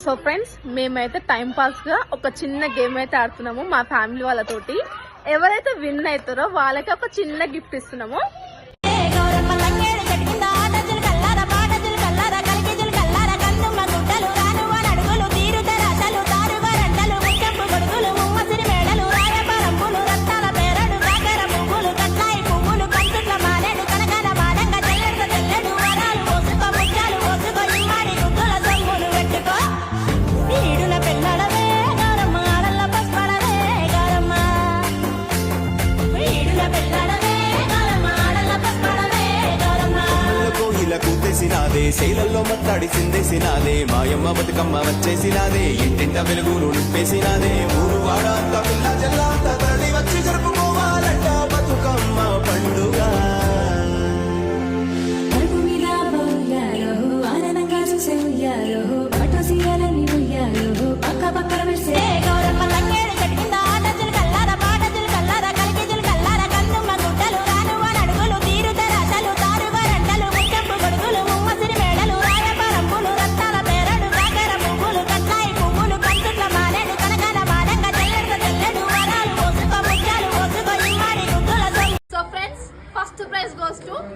So friends, మేమైతే time pass గా ఒక చిన్న గేమ్ అయితే ఆడుతున్నాము మా ఫ్యామిలీ వాళ్ళతోటి. ఎవరైతే విన్ అవుతారో వాళ్ళకి ఒక చిన్న గిఫ్ట్ ఇస్తున్నాము. సినాదే శైలల్లో మట్లాడి సిందేసినాదే మాయమ్మ బతుకమ్మ వచ్చేసినాదే ఇంటింట వెలుగులు నింపేసినాదే ఊరు వాడ అంత పిల్ల జల్ల అంత తరలి వచ్చి జరుపుకోవాలంట బతుకమ్మ పండుగ.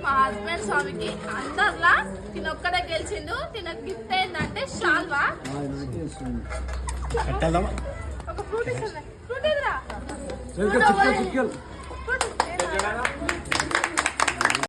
మా హస్బెండ్ స్వామికి అందరిలా తినొక్కడే గెలిచిండు. తిన గిఫ్ట్ ఏంటంటే షాల్వా, ఒక ఫ్రూట్ ఇస్తుంది. ఫ్రూట్ ఎదురా